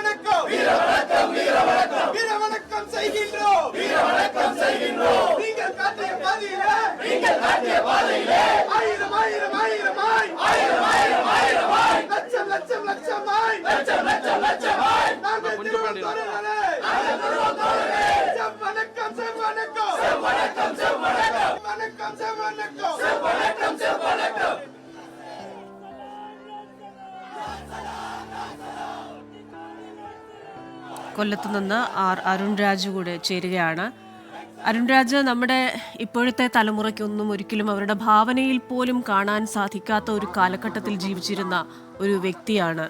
வீரவணக்கம் வீரவணக்கம் வீரவணக்கம் வீரவணக்கம் செய்கின்றோம் வீரவணக்கம் செய்கின்றோம். நீங்கள் காட்டிய பாதையிலே ஆயிரம் ஆயிரம் ஆயிரமாய் ஆயிரம் ஆயிரம் ஆயிரமாய் லட்சம் லட்சம் லட்சமாய் லட்சம் லட்சம் லட்சமாய் நாங்கள் திருவோம் தோழர்களே செவ்வணக்கம் செவ்வணக்கம் செவ்வணக்கம் செவ்வணக்கம் வணக்கம் செவ்வணக்கம் செவ்வணக்கம் செவ்வணக்கம். കൊല്ലത്ത് നിന്ന് അരുൺ രാജു കൂടെ ചേരുകയാണ്. അരുൺ രാജ്, നമ്മുടെ ഇപ്പോഴത്തെ തലമുറയ്ക്കൊന്നും ഒരിക്കലും അവരുടെ ഭാവനയിൽ പോലും കാണാൻ സാധിക്കാത്ത ഒരു കാലഘട്ടത്തിൽ ജീവിച്ചിരുന്ന ഒരു വ്യക്തിയാണ്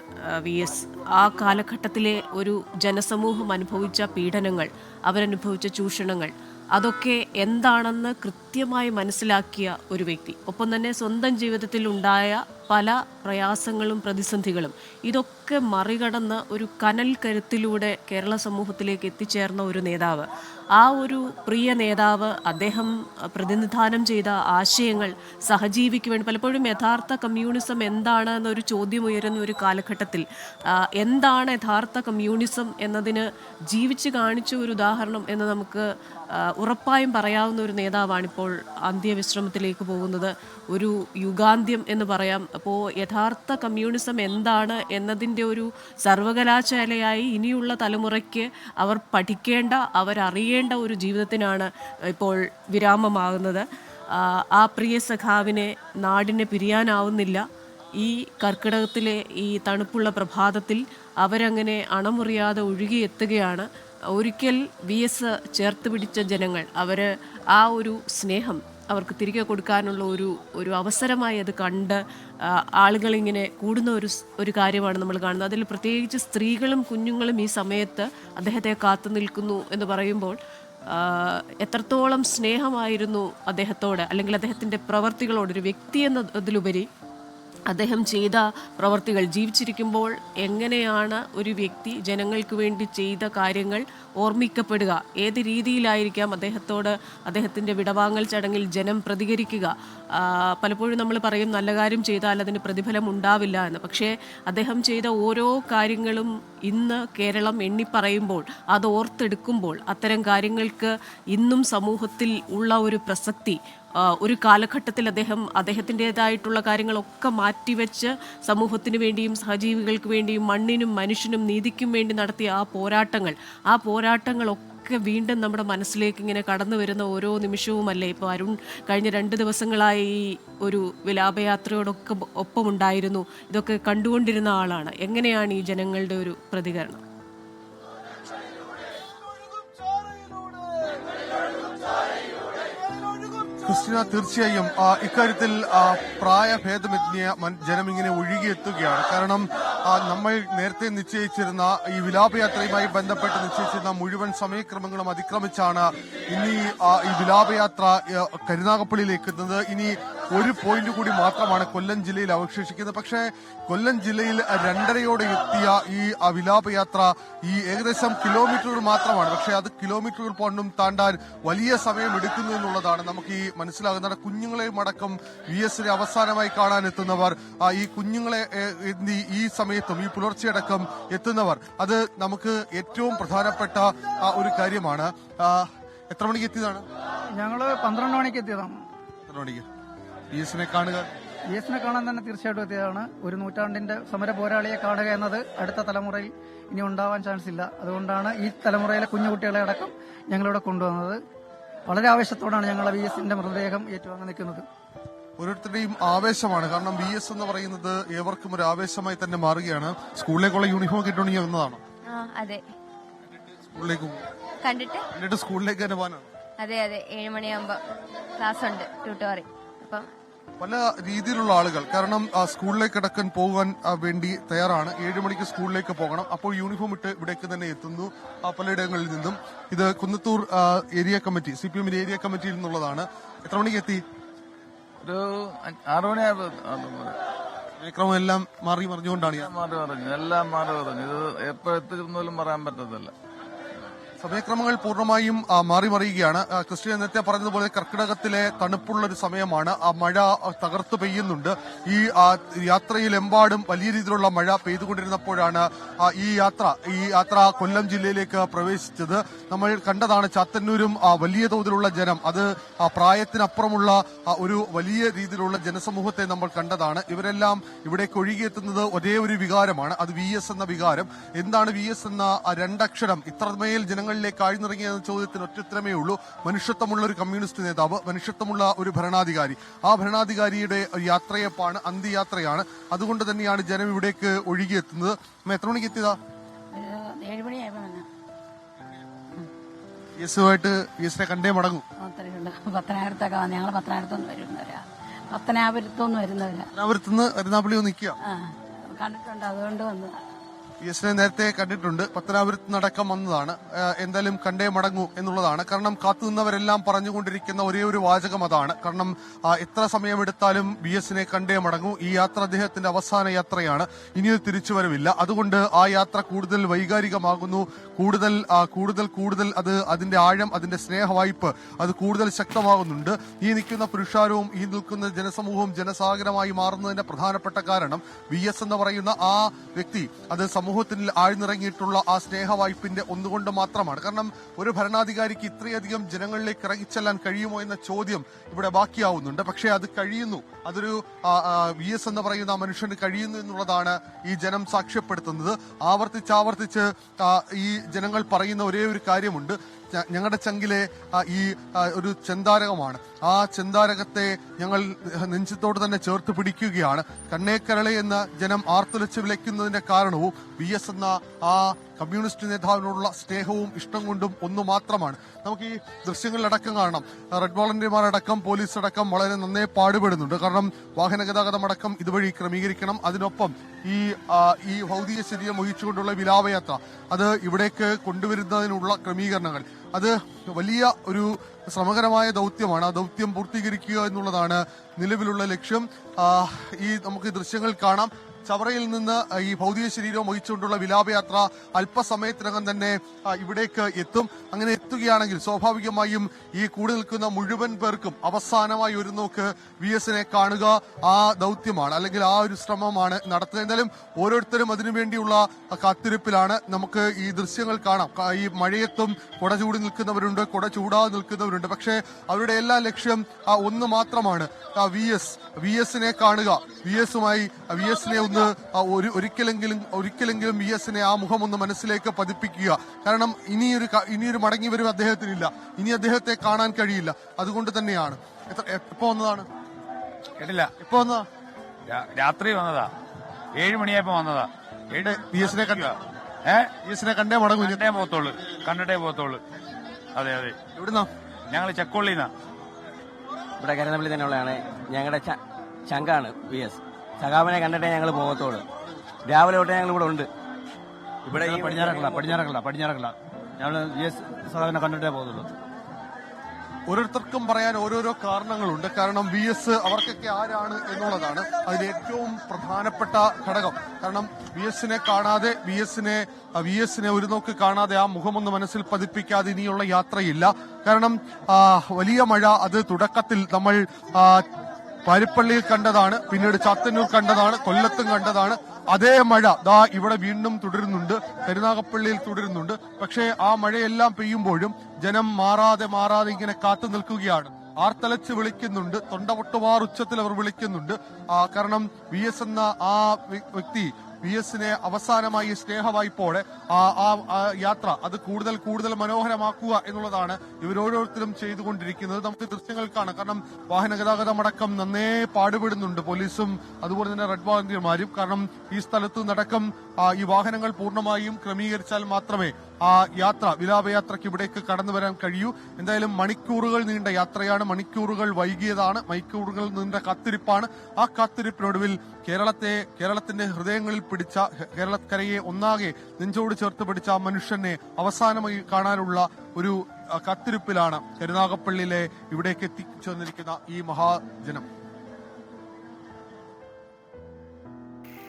VS. ആ കാലഘട്ടത്തിലെ ഒരു ജനസമൂഹം അനുഭവിച്ച പീഡനങ്ങൾ, അവരനുഭവിച്ച ചൂഷണങ്ങൾ, അതൊക്കെ എന്താണെന്ന് കൃത്യമായി മനസ്സിലാക്കിയ ഒരു വ്യക്തി. ഒപ്പം തന്നെ സ്വന്തം ജീവിതത്തിൽ ഉണ്ടായ പല പ്രയാസങ്ങളും പ്രതിസന്ധികളും ഇതൊക്കെ മറികടന്ന് ഒരു കനൽ കരുത്തിലൂടെ കേരള സമൂഹത്തിലേക്ക് എത്തിച്ചേർന്ന ഒരു നേതാവ്. ആ ഒരു പ്രിയ നേതാവ് അദ്ദേഹം പ്രതിനിധാനം ചെയ്ത ആശയങ്ങൾ സഹജീവിക്ക് വേണ്ടി പലപ്പോഴും യഥാർത്ഥ കമ്മ്യൂണിസം എന്താണ് എന്നൊരു ചോദ്യം ഉയരുന്ന ഒരു കാലഘട്ടത്തിൽ എന്താണ് യഥാർത്ഥ കമ്മ്യൂണിസം എന്നതിന് ജീവിച്ച് കാണിച്ച ഒരു ഉദാഹരണം എന്ന് നമുക്ക് ഉറപ്പായും പറയാവുന്ന ഒരു നേതാവാണിപ്പോൾ അന്ത്യവിശ്രമത്തിലേക്ക് പോകുന്നത്. ഒരു യുഗാന്ത്യം എന്ന് പറയാം. അപ്പോൾ യഥാർത്ഥ കമ്മ്യൂണിസം എന്താണ് എന്നതിൻ്റെ ഒരു സർവകലാശാലയായി ഇനിയുള്ള തലമുറയ്ക്ക് അവർ പഠിക്കേണ്ട, അവരറിയേണ്ട ഒരു ജീവിതത്തിനാണ് ഇപ്പോൾ വിരാമമാകുന്നത്. ആ പ്രിയ സഖാവിനെ നാടിനെ പിരിയാനാവുന്നില്ല. ഈ കർക്കിടകത്തിലെ ഈ തണുപ്പുള്ള പ്രഭാതത്തിൽ അവരങ്ങനെ അണമുറിയാതെ ഒഴുകിയെത്തുകയാണ്. ഒരിക്കൽ VS ചേർത്ത് പിടിച്ച ജനങ്ങൾ, അവർ ആ ഒരു സ്നേഹം അവർക്ക് തിരികെ കൊടുക്കാനുള്ള ഒരു അവസരമായി അത് കണ്ട് ആളുകളിങ്ങനെ കൂടുന്ന ഒരു കാര്യമാണ് നമ്മൾ കാണുന്നത്. അതിൽ പ്രത്യേകിച്ച് സ്ത്രീകളും കുഞ്ഞുങ്ങളും ഈ സമയത്ത് അദ്ദേഹത്തെ കാത്തു നിൽക്കുന്നു എന്ന് പറയുമ്പോൾ എത്രത്തോളം സ്നേഹമായിരുന്നു അദ്ദേഹത്തോട്, അല്ലെങ്കിൽ അദ്ദേഹത്തിൻ്റെ പ്രവർത്തികളോട്, ഒരു വ്യക്തി എന്നതിലുപരി അദ്ദേഹം ചെയ്ത പ്രവർത്തികൾ. ജീവിച്ചിരിക്കുമ്പോൾ എങ്ങനെയാണ് ഒരു വ്യക്തി ജനങ്ങൾക്ക് വേണ്ടി ചെയ്ത കാര്യങ്ങൾ ഓർമ്മിക്കപ്പെടുക, ഏത് രീതിയിലായിരിക്കാം അദ്ദേഹത്തിൻ്റെ വിടവാങ്ങൽ ചടങ്ങിൽ ജനം പ്രതികരിക്കുക. പലപ്പോഴും നമ്മൾ പറയും നല്ല കാര്യം ചെയ്താൽ അതിന് പ്രതിഫലം ഉണ്ടാവില്ല എന്ന്. പക്ഷേ അദ്ദേഹം ചെയ്ത ഓരോ കാര്യങ്ങളും ഇന്ന് കേരളം എണ്ണിപ്പറയുമ്പോൾ, അത് ഓർത്തെടുക്കുമ്പോൾ അത്തരം കാര്യങ്ങൾക്ക് ഇന്നും സമൂഹത്തിൽ ഉള്ള ഒരു പ്രസക്തി, ഒരു കാലഘട്ടത്തിൽ അദ്ദേഹത്തിൻ്റെതായിട്ടുള്ള കാര്യങ്ങളൊക്കെ മാറ്റിവെച്ച് സമൂഹത്തിന് വേണ്ടിയും സഹജീവികൾക്ക് വേണ്ടിയും മണ്ണിനും മനുഷ്യനും നീതിക്കും വേണ്ടി നടത്തിയ ആ പോരാട്ടങ്ങളൊക്കെ വീണ്ടും നമ്മുടെ മനസ്സിലേക്ക് ഇങ്ങനെ കടന്നു വരുന്ന ഓരോ നിമിഷവുമല്ലേ. ഇപ്പോൾ അരുൺ കഴിഞ്ഞ 2 ദിവസങ്ങളായി ഈ ഒരു വിലാപയാത്രയോടൊക്കെ ഒപ്പമുണ്ടായിരുന്നു. ഇതൊക്കെ കണ്ടുകൊണ്ടിരുന്ന ആളാണ്. എങ്ങനെയാണ് ഈ ജനങ്ങളുടെ ഒരു പ്രതികരണം? ക്രിസ്tina, തീർച്ചയായും ഇക്കാര്യത്തിൽ പ്രായഭേദമന്യേ ജനം ഇങ്ങനെ ഒഴുകിയെത്തുകയാണ്. കാരണം നമ്മൾ നേരത്തെ നിശ്ചയിച്ചിരുന്ന ഈ വിലാപയാത്രയുമായി ബന്ധപ്പെട്ട് നിശ്ചയിച്ചിരുന്ന മുഴുവൻ സമയക്രമങ്ങളും അതിക്രമിച്ചാണ് ഇനി ഈ വിലാപയാത്ര കരുനാഗപ്പള്ളിയിലേക്ക് എത്തുന്നത്. ഇനി ഒരു പോയിന്റ് കൂടി മാത്രമാണ് കൊല്ലം ജില്ലയിൽ അവശേഷിക്കുന്നത്. പക്ഷേ കൊല്ലം ജില്ലയിൽ 2:30 എത്തിയ ഈ വിലാപയാത്ര ഈ ഏകദേശം കിലോമീറ്ററുകൾ മാത്രമാണ്. പക്ഷേ അത് കിലോമീറ്ററുകൾ പോലും താണ്ടാൻ വലിയ സമയം എടുക്കുന്നു എന്നുള്ളതാണ് നമുക്ക് ഈ മനസ്സിലാകുന്നത്. കുഞ്ഞുങ്ങളെയും അടക്കം VSനെ അവസാനമായി കാണാൻ എത്തുന്നവർ, ഈ കുഞ്ഞുങ്ങളെ ഈ സമയത്തും ഈ പുലർച്ചെയടക്കം എത്തുന്നവർ, അത് നമുക്ക് ഏറ്റവും പ്രധാനപ്പെട്ട ഒരു കാര്യമാണ്. എത്ര മണിക്ക് എത്തിയതാണ്? ഞങ്ങള് 12 മണിക്ക് എത്തിയതാണ്. 12 മണിക്ക് VSനെ കാണുക, VSനെ കാണാൻ തന്നെ തീർച്ചയായിട്ടും എത്തിയതാണ്. ഒരു നൂറ്റാണ്ടിന്റെ സമര പോരാളിയെ കാണുക എന്നത് അടുത്ത തലമുറയിൽ ഇനി ഉണ്ടാവാൻ ചാൻസ് ഇല്ല. അതുകൊണ്ടാണ് ഈ തലമുറയിലെ കുഞ്ഞുകുട്ടികളെ അടക്കം ഞങ്ങളിവിടെ കൊണ്ടുവന്നത്. വളരെ ആവേശത്തോടാണ് ഞങ്ങൾ VSന്റെ മൃതദേഹം ഏറ്റുവാങ്ങാൻ നിൽക്കുന്നത്. ഓരോരുത്തരുടെയും ആവേശമാണ്. കാരണം VS എന്ന് പറയുന്നത് ഏവർക്കും ഒരു ആവേശമായി തന്നെ മാറുകയാണ്. സ്കൂളിലേക്കുള്ള യൂണിഫോം ഒക്കെ ഇട്ടുണ്ടെങ്കിൽ വന്നതാണോ? അതെ, സ്കൂളിലേക്ക് കണ്ടിട്ട് സ്കൂളിലേക്ക് തന്നെ പോകാനാണ്. അതെ 7 മണിയാകുമ്പോ ക്ലാസ് ഉണ്ട്, ട്യൂട്ടോറി. അപ്പം പല രീതിയിലുള്ള ആളുകൾ, കാരണം സ്കൂളിലേക്ക് അടക്കം പോകാൻ വേണ്ടി തയ്യാറാണ്. 7 മണിക്ക് സ്കൂളിലേക്ക് പോകണം. അപ്പോൾ യൂണിഫോം ഇട്ട് ഇവിടേക്ക് തന്നെ എത്തുന്നു പലയിടങ്ങളിൽ നിന്നും. ഇത് Kunnathur area committee, CPM area കമ്മിറ്റിയിൽ നിന്നുള്ളതാണ്. എത്ര മണിക്ക് എത്തി? ഒരു 6 മണിയായപ്പോ സമയക്രമം എല്ലാം മാറി മറിഞ്ഞുകൊണ്ടാണ് എല്ലാം മാറി പറഞ്ഞു. ഇത് എപ്പോ എത്തിച്ചെന്നോലും പറയാൻ പറ്റത്തില്ല. സമയക്രമങ്ങൾ പൂർണ്ണമായും മാറി മറിയുകയാണ്. ക്രിസ്ത്യൻ നേരത്തെ പറഞ്ഞതുപോലെ കർക്കിടകത്തിലെ തണുപ്പുള്ള ഒരു സമയമാണ്. ആ മഴ തകർത്തു പെയ്യുന്നുണ്ട്. ഈ യാത്രയിലെമ്പാടും വലിയ രീതിയിലുള്ള മഴ പെയ്തുകൊണ്ടിരുന്നപ്പോഴാണ് ഈ യാത്ര കൊല്ലം ജില്ലയിലേക്ക് പ്രവേശിച്ചത്. നമ്മൾ കണ്ടതാണ് ചാത്തന്നൂരും വലിയ തോതിലുള്ള ജനം, അത് പ്രായത്തിനപ്പുറമുള്ള ഒരു വലിയ രീതിയിലുള്ള ജനസമൂഹത്തെ നമ്മൾ കണ്ടതാണ്. ഇവരെല്ലാം ഇവിടേക്ക് ഒഴുകിയെത്തുന്നത് ഒരേ ഒരു വികാരമാണ്, അത് VS എന്ന വികാരം. എന്താണ് VS എന്ന രണ്ടക്ഷരം ഇത്രമേൽ ജനങ്ങളിലേക്ക് ആഴ്ന്നിറങ്ങിയ ചോദ്യത്തിന് ഒറ്റുത്തരമേ ഉള്ളൂ. മനുഷ്യത്വമുള്ള ഒരു കമ്മ്യൂണിസ്റ്റ് നേതാവ്, മനുഷ്യത്വമുള്ള ഒരു ഭരണാധികാരി. ആ ഭരണാധികാരിയുടെ യാത്രയപ്പാണ്, അന്ത്യയാത്രയാണ്. അതുകൊണ്ട് തന്നെയാണ് ജനം ഇവിടേക്ക് ഒഴുകിയെത്തുന്നത്. എത്ര മണിക്ക് എത്തിയതാ? 7 മണിയായപ്പോ VSുമായിട്ട് VSനെ കണ്ടേ മടങ്ങും. പത്തനാപുരത്തൊക്കെ ഞങ്ങൾ പത്തനാപുരത്തൊന്നും വരുന്നവരാ, പത്തനാപുരത്തൊന്നും വരുന്നവരാ. പത്തനാപുരത്തുനിന്ന് കരുനാപ്പള്ളി നിൽക്കുക കണ്ടിട്ടുണ്ട്, അതുകൊണ്ട് വന്നതാ. VSനെ നേരത്തെ കണ്ടിട്ടുണ്ട്, പത്തനാപുരത്ത് നടക്കം വന്നതാണ്. എന്തായാലും കണ്ടേ മടങ്ങൂ എന്നുള്ളതാണ്. കാരണം കാത്തുനിന്നവരെല്ലാം പറഞ്ഞുകൊണ്ടിരിക്കുന്ന ഒരേ ഒരു വാചകം അതാണ്. കാരണം എത്ര സമയമെടുത്താലും VSനെ കണ്ടേ മടങ്ങൂ. ഈ യാത്ര അദ്ദേഹത്തിന്റെ അവസാന യാത്രയാണ്, ഇനിയൊരു തിരിച്ചുവരവില്ല. അതുകൊണ്ട് ആ യാത്ര കൂടുതൽ വൈകാരികമാകുന്നു, കൂടുതൽ അത് അതിന്റെ ആഴം, അതിന്റെ സ്നേഹവായ്പ് അത് കൂടുതൽ ശക്തമാകുന്നുണ്ട്. ഈ നിൽക്കുന്ന പുരുഷാരവും ഈ നിൽക്കുന്ന ജനസമൂഹവും ജനസാഗരമായി മാറുന്നതിന്റെ പ്രധാനപ്പെട്ട കാരണം VS എന്ന് പറയുന്ന ആ വ്യക്തി അത് സമൂഹത്തിൽ ആഴ്ന്നിറങ്ങിയിട്ടുള്ള ആ സ്നേഹവായ്പിന്റെ ഒന്നുകൊണ്ട് മാത്രമാണ്. കാരണം ഒരു ഭരണാധികാരിക്ക് ഇത്രയധികം ജനങ്ങളിലേക്ക് ഇറങ്ങിച്ചെല്ലാൻ കഴിയുമോ എന്ന ചോദ്യം ഇവിടെ ബാക്കിയാവുന്നുണ്ട്. പക്ഷേ അത് കഴിയുന്നു, അതൊരു VS എന്ന് പറയുന്ന മനുഷ്യന് കഴിയുന്നു എന്നുള്ളതാണ് ഈ ജനം സാക്ഷ്യപ്പെടുത്തുന്നത്. ആവർത്തിച്ച് ഈ ജനങ്ങൾ പറയുന്ന ഒരേ ഒരു കാര്യമുണ്ട്, ഞങ്ങളുടെ ചങ്കിലെ ഈ ഒരു ചെന്താരകമാണ്, ആ ചെന്താരകത്തെ ഞങ്ങൾ നെഞ്ചത്തോട് തന്നെ ചേർത്ത് പിടിക്കുകയാണ്. കണ്ണേക്കരളെ എന്ന ജനം ആർത്തുലച്ച് വിളിക്കുന്നതിന്റെ കാരണവും VS എന്ന ആ കമ്മ്യൂണിസ്റ്റ് നേതാവിനോടുള്ള സ്നേഹവും ഇഷ്ടം കൊണ്ടും ഒന്നു മാത്രമാണ്. നമുക്ക് ഈ ദൃശ്യങ്ങളിലടക്കം കാണാം, റെഡ് വോളണ്ടിയർമാരടക്കം പോലീസ് അടക്കം വളരെ നന്നേ പാടുപെടുന്നുണ്ട്. കാരണം വാഹന ഗതാഗതം അടക്കം ഇതുവഴി ക്രമീകരിക്കണം. അതിനൊപ്പം ഈ ഭൗതിക ശരീരം വഹിച്ചുകൊണ്ടുള്ള വിലാപയാത്ര അത് ഇവിടേക്ക് കൊണ്ടുവരുന്നതിനുള്ള ക്രമീകരണങ്ങൾ അത് വലിയ ഒരു ശ്രമകരമായ ദൗത്യമാണ്. ആ ദൗത്യം പൂർത്തീകരിക്കുക എന്നുള്ളതാണ് നിലവിലുള്ള ലക്ഷ്യം. നമുക്ക് ദൃശ്യങ്ങൾ കാണാം. ചവറയിൽ നിന്ന് ഈ ഭൗതിക ശരീരം വഹിച്ചുകൊണ്ടുള്ള വിലാപയാത്ര അല്പസമയത്തിനകം തന്നെ ഇവിടേക്ക് എത്തും. അങ്ങനെ എത്തുകയാണെങ്കിൽ സ്വാഭാവികമായും ഈ കൂടി നിൽക്കുന്ന മുഴുവൻ പേർക്കും അവസാനമായി ഒരു നോക്ക് VSനെ കാണുക ആ ദൗത്യമാണ്, അല്ലെങ്കിൽ ആ ഒരു ശ്രമമാണ് നടത്തുന്നത്. എന്തായാലും ഓരോരുത്തരും അതിനുവേണ്ടിയുള്ള കാത്തിരിപ്പിലാണ്. നമുക്ക് ഈ ദൃശ്യങ്ങൾ കാണാം. ഈ മഴയത്തും കുട ചൂടി നിൽക്കുന്നവരുണ്ട്, കുട ചൂടാതെ നിൽക്കുന്നവരുണ്ട്. പക്ഷേ അവരുടെ എല്ലാ ലക്ഷ്യം ഒന്ന് മാത്രമാണ്, VSനെ കാണുക, VSനെ ഒന്ന് ഒരിക്കലെങ്കിലും VSനെ ആ മുഖം ഒന്ന് മനസ്സിലേക്ക് പതിപ്പിക്കുക. കാരണം ഇനിയൊരു മടങ്ങി വരും അദ്ദേഹത്തിനില്ല, ഇനി അദ്ദേഹത്തെ കാണാൻ കഴിയില്ല. അതുകൊണ്ട് തന്നെയാണ്. എപ്പോ വന്നതാണ്? കേട്ടില്ല. എപ്പോ വന്നതാ? രാത്രി വന്നതാ, 7 മണിയായപ്പോ വന്നതാ. VSനെ കണ്ടേ മടങ്ങും. കണ്ടിട്ടേ പോകത്തുള്ളൂ. അതെ. എവിടുന്നാ? ഞങ്ങള് ചെക്കോള്ളിന്നാ. ഇവിടെ കരുനാപ്പള്ളി തന്നെ ഉള്ളതാണ്. ഞങ്ങളുടെ ചങ്കാണ് VS. സഖാവിനെ കണ്ടിട്ടേ ഞങ്ങൾ പോകത്തുള്ളൂ. രാവിലെ തൊട്ടേ ഞങ്ങൾ ഇവിടെ ഉണ്ട്. ഇവിടെ പടിഞ്ഞാറക്കല്ല ഞങ്ങൾ VS സഖാവിനെ കണ്ടിട്ടേ പോകുന്നുള്ളൂ. ഓരോരുത്തർക്കും പറയാൻ ഓരോരോ കാരണങ്ങളുണ്ട്. കാരണം VS അവർക്കൊക്കെ ആരാണ് എന്നുള്ളതാണ് അതിൽ ഏറ്റവും പ്രധാനപ്പെട്ട ഘടകം. കാരണം VSനെ കാണാതെ, VSനെ ഒരു നോക്ക് കാണാതെ, ആ മുഖമൊന്ന് മനസ്സിൽ പതിപ്പിക്കാതെ ഇനിയുള്ള യാത്രയില്ല. കാരണം വലിയ മഴ അത് തുടക്കത്തിൽ നമ്മൾ പാരിപ്പള്ളിയിൽ കണ്ടതാണ്, പിന്നീട് ചാത്തന്നൂർ കണ്ടതാണ്, കൊല്ലത്തും കണ്ടതാണ്. അതേ മഴ ദാ ഇവിടെ വീണ്ടും തുടരുന്നുണ്ട്, കരുനാഗപ്പള്ളിയിൽ തുടരുന്നുണ്ട്. പക്ഷേ ആ മഴയെല്ലാം പെയ്യുമ്പോഴും ജനം മാറാതെ ഇങ്ങനെ കാത്തു നിൽക്കുകയാണ്. ആർത്തലച്ച് വിളിക്കുന്നുണ്ട്, തൊണ്ടപൊട്ടുമാർ ഉച്ചത്തിൽ അവർ വിളിക്കുന്നുണ്ട്. കാരണം VS എന്ന ആ വ്യക്തി VSനെ അവസാനമായി സ്നേഹവായ്പോടെ ആ യാത്ര അത് കൂടുതൽ മനോഹരമാക്കുക എന്നുള്ളതാണ് ഇവരോരോരുത്തരും ചെയ്തുകൊണ്ടിരിക്കുന്നത്. നമുക്ക് ദൃശ്യങ്ങൾ കാണാം. കാരണം വാഹന ഗതാഗതം അടക്കം നന്നേ പാടുപെടുന്നുണ്ട് പോലീസും അതുപോലെ തന്നെ റെഡ് വോളണ്ടിയർമാരും. കാരണം ഈ സ്ഥലത്ത് നടക്കം ഈ വാഹനങ്ങൾ പൂർണ്ണമായും ക്രമീകരിച്ചാൽ മാത്രമേ ആ വിലാപയാത്രയ്ക്ക് ഇവിടേക്ക് കടന്നു വരാൻ കഴിയൂ. എന്തായാലും മണിക്കൂറുകൾ നീണ്ട യാത്രയാണ്, മണിക്കൂറുകൾ വൈകിയതാണ്, മണിക്കൂറുകൾ നീണ്ട കാത്തിരിപ്പാണ്. ആ കാത്തിരിപ്പിനൊടുവിൽ കേരളത്തിന്റെ ഹൃദയങ്ങളിൽ പിടിച്ച, കേരളക്കരയെ ഒന്നാകെ നെഞ്ചോട് ചേർത്ത് പിടിച്ച ആ മനുഷ്യനെ അവസാനമായി കാണാനുള്ള ഒരു കാത്തിരിപ്പിലാണ് കരുനാഗപ്പള്ളിയിലെ ഇവിടേക്ക് എത്തിച്ചേർന്നിരിക്കുന്ന ഈ മഹാജനം.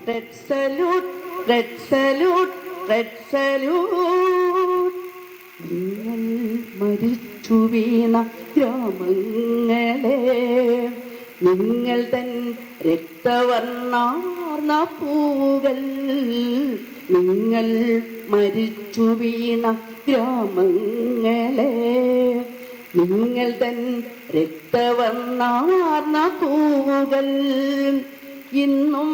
Red salute, red salute, red salute. നിങ്ങൾ മരിച്ചു വീണ ഗ്രാമങ്ങളെ, നിങ്ങൾ തൻ രക്തവർണ്ണാർന്ന പൂകൾ, നിങ്ങൾ മരിച്ചു വീണ ഗ്രാമങ്ങളെ, നിങ്ങൾ തൻ രക്തവർണ്ണാർന്ന പൂകൾ, ഇന്നും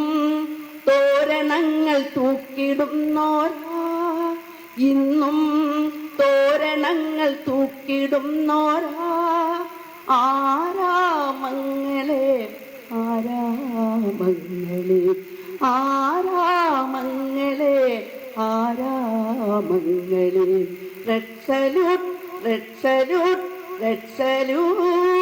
തോരണങ്ങൾ തൂക്കിടുന്നോരാ, ഇന്നും തോരണങ്ങൾ തൂക്കിടുന്നോരാ ആരാമങ്ങളെ, ആരാമങ്ങളെ, ആരാമങ്ങളെ, ആരാമങ്ങളെ. Red salute, red salute, red salute.